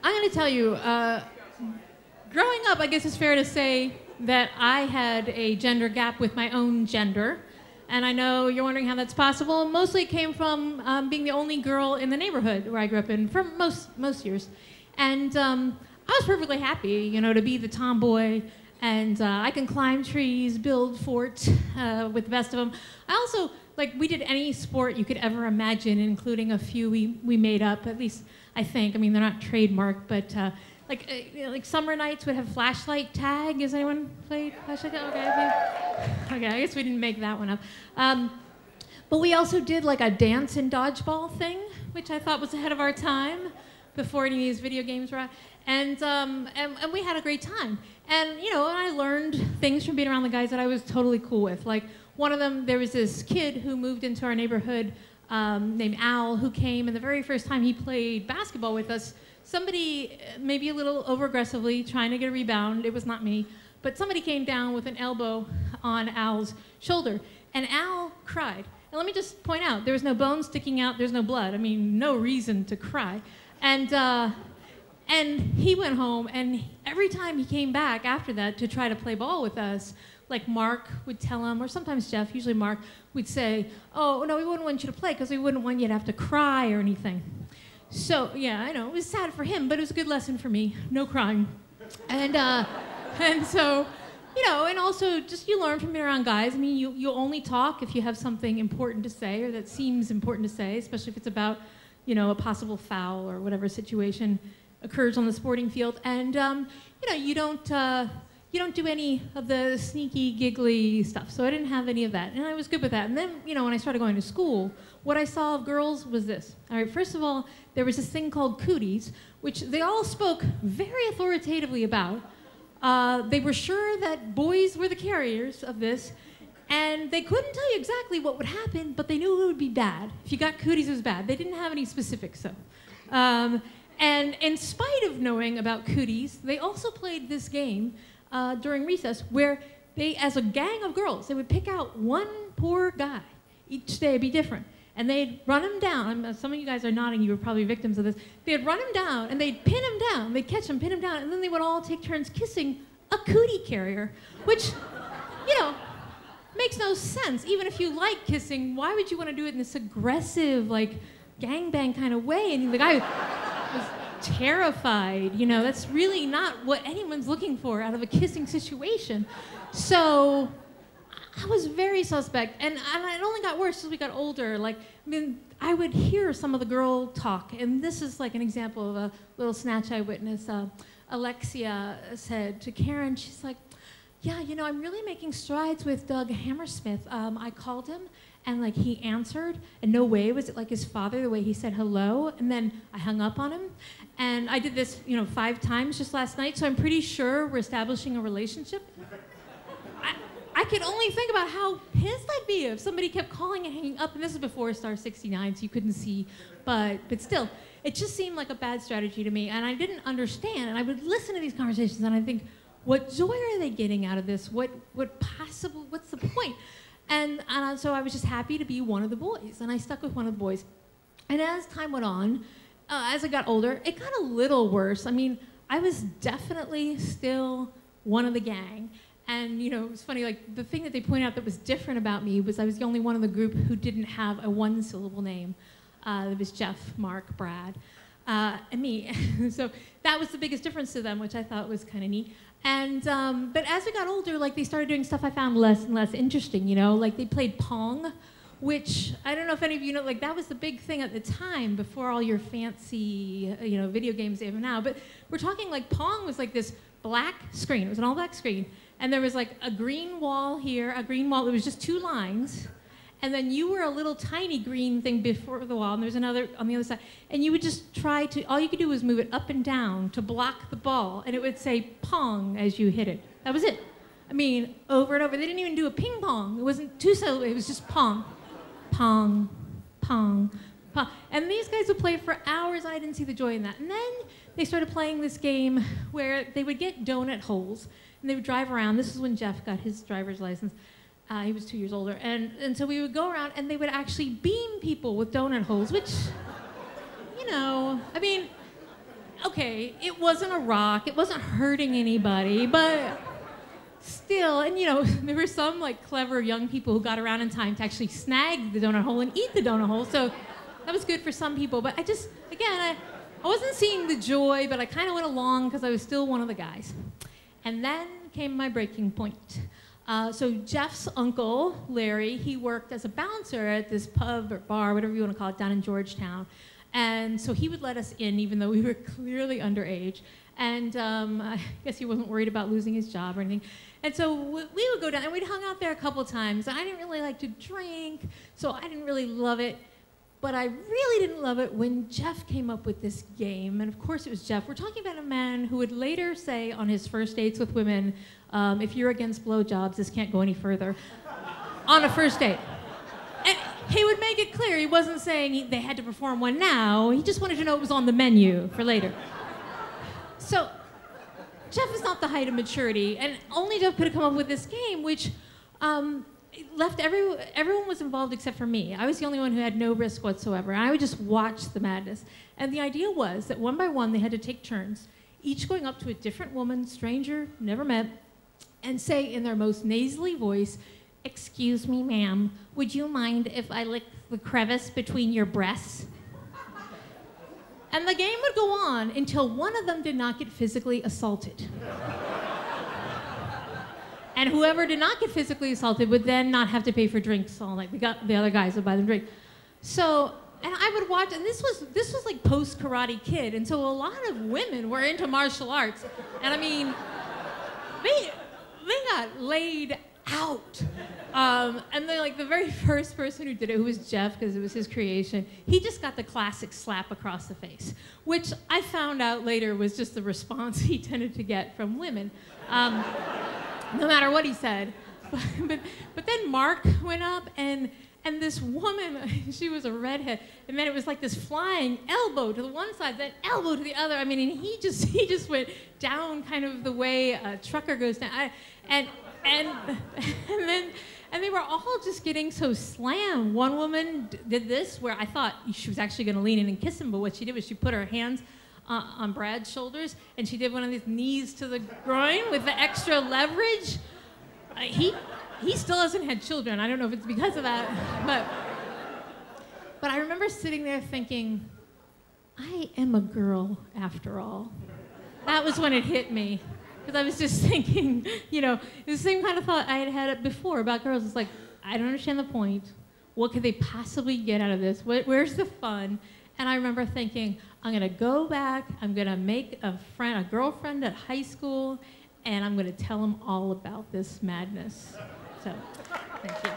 I'm going to tell you, growing up, I guess it's fair to say that I had a gender gap with my own gender. And I know you're wondering how that's possible. Mostly it came from being the only girl in the neighborhood where I grew up in for most years. And I was perfectly happy, you know, to be the tomboy. And I can climb trees, build forts with the best of them. I also, like, we did any sport you could ever imagine, including a few we made up, at least I think. I mean, they're not trademarked, but like summer nights would have flashlight tag. Has anyone played flashlight tag? Okay, I guess we didn't make that one up. But we also did like a dance and dodgeball thing, which I thought was ahead of our time before any of these video games were out. And we had a great time. And, you know, I learned things from being around the guys that I was totally cool with. Like, one of them, there was this kid who moved into our neighborhood named Al, who came, and the very first time he played basketball with us, somebody, maybe a little over-aggressively, trying to get a rebound, it was not me, but somebody came down with an elbow on Al's shoulder, and Al cried. And let me just point out, there was no bone sticking out, there's no blood. I mean, no reason to cry. And he went home, and every time he came back after that to try to play ball with us, like Mark would tell him, or sometimes Jeff, usually Mark, would say, oh, no, we wouldn't want you to play because we wouldn't want you to have to cry or anything. So, yeah, I know, it was sad for him, but it was a good lesson for me, no crying. And so, you know, and also just you learn from being around guys. I mean, you only talk if you have something important to say or that seems important to say, especially if it's about, you know, a possible foul or whatever situation occurs on the sporting field. And, you know, you don't do any of the sneaky, giggly stuff. So I didn't have any of that. And I was good with that. And then, you know, when I started going to school, what I saw of girls was this. All right, first of all, there was this thing called cooties, which they all spoke very authoritatively about. They were sure that boys were the carriers of this. And they couldn't tell you exactly what would happen, but they knew it would be bad. If you got cooties, it was bad. They didn't have any specifics, though. And in spite of knowing about cooties, they also played this game during recess where they, as a gang of girls, they would pick out one poor guy. Each day would be different. And they'd run him down. Some of you guys are nodding. You were probably victims of this. They'd run him down, and they'd pin him down. They'd catch him, pin him down, and then they would all take turns kissing a cootie carrier, which, you know, makes no sense. Even if you like kissing, why would you want to do it in this aggressive, like, gangbang kind of way? And the guy was terrified. You know, that's really not what anyone's looking for out of a kissing situation. So I was very suspect, and it only got worse as we got older. Like, I mean, I would hear some of the girl talk, and this is like an example of a little snatch I witnessed. Alexia said to Karen, she's like, yeah, you know, I'm really making strides with Doug Hammersmith. I called him, and like he answered, and no way was it like his father, the way he said hello, and then I hung up on him. And I did this, you know, 5 times just last night, so I'm pretty sure we're establishing a relationship. I could only think about how pissed I'd be if somebody kept calling and hanging up, and this is before Star 69, so you couldn't see, but still, it just seemed like a bad strategy to me, and I didn't understand, and I would listen to these conversations, and I'd think, what joy are they getting out of this? What's the point? And so I was just happy to be one of the boys, and I stuck with one of the boys. And as time went on, as I got older, it got a little worse. I mean, I was definitely still one of the gang. And, you know, it was funny, like, the thing that they pointed out that was different about me was I was the only one in the group who didn't have a 1-syllable name. It was Jeff, Mark, Brad, and me. So that was the biggest difference to them, which I thought was kind of neat. And, but as we got older, like, they started doing stuff I found less and less interesting, you know? Like, they played Pong, which, I don't know if any of you know, like, that was the big thing at the time before all your fancy, you know, video games they have now. But we're talking, like, Pong was like this black screen. It was an all-black screen. And there was like a green wall here, a green wall. It was just 2 lines. And then you were a little tiny green thing before the wall, and there's another on the other side. And you would just try to, all you could do was move it up and down to block the ball, and it would say Pong as you hit it. That was it. I mean, over and over. They didn't even do a ping pong. It wasn't 2 syllables, it was just Pong. Pong, Pong, Pong. And these guys would play for hours, and I didn't see the joy in that. And then they started playing this game where they would get donut holes, and they would drive around. This is when Jeff got his driver's license. He was 2 years older. And so we would go around, and they would actually beam people with donut holes, which, you know, I mean, okay. okay, it wasn't a rock, it wasn't hurting anybody, but still, and you know, there were some like clever young people who got around in time to actually snag the donut hole and eat the donut hole, so that was good for some people. But I just, again, I wasn't seeing the joy, but I kind of went along because I was still one of the guys. And then came my breaking point. So Jeff's uncle, Larry, he worked as a bouncer at this pub or bar, whatever you want to call it, down in Georgetown. And so he would let us in even though we were clearly underage. And I guess he wasn't worried about losing his job or anything. And so we would go down, and we'd hung out there a couple times. And I didn't really like to drink, so I didn't really love it. But I really didn't love it when Jeff came up with this game. And of course it was Jeff. We're talking about a man who would later say on his first dates with women, if you're against blowjobs, this can't go any further. On a first date. And he would make it clear. He wasn't saying they had to perform one now. He just wanted to know it was on the menu for later. So Jeff is not the height of maturity. And only Jeff could have come up with this game, which left everyone was involved except for me. I was the only one who had no risk whatsoever. And I would just watch the madness. And the idea was that one by one, they had to take turns, each going up to a different woman, stranger, never met, and say in their most nasally voice, "Excuse me, ma'am, would you mind if I lick the crevice between your breasts?" And the game would go on until one of them did not get physically assaulted. And whoever did not get physically assaulted would then not have to pay for drinks all night. The other guys would buy them drinks. So, and I would watch, and this was like post-Karate Kid, and so a lot of women were into martial arts. And I mean, they got laid out. And then like the very first person who did it, who was Jeff, because it was his creation, he just got the classic slap across the face, which I found out later was just the response he tended to get from women. No matter what he said. But then Mark went up, and this woman, she was a redhead, and then it was like this flying elbow to the one side, then elbow to the other. I mean, and he just went down kind of the way a trucker goes down. And they were all just getting so slammed. One woman did this where I thought she was actually going to lean in and kiss him, but what she did was she put her hands on Brad's shoulders, and she did one of these knees to the groin with the extra leverage. He still hasn't had children. I don't know if it's because of that, but I remember sitting there thinking, I am a girl after all. That was when it hit me, because I was just thinking, you know, the same kind of thought I had had before about girls. It's like, I don't understand the point. What could they possibly get out of this? Where's the fun? And I remember thinking, I'm gonna go back, I'm gonna make a girlfriend at high school, and I'm gonna tell them all about this madness. So, thank you.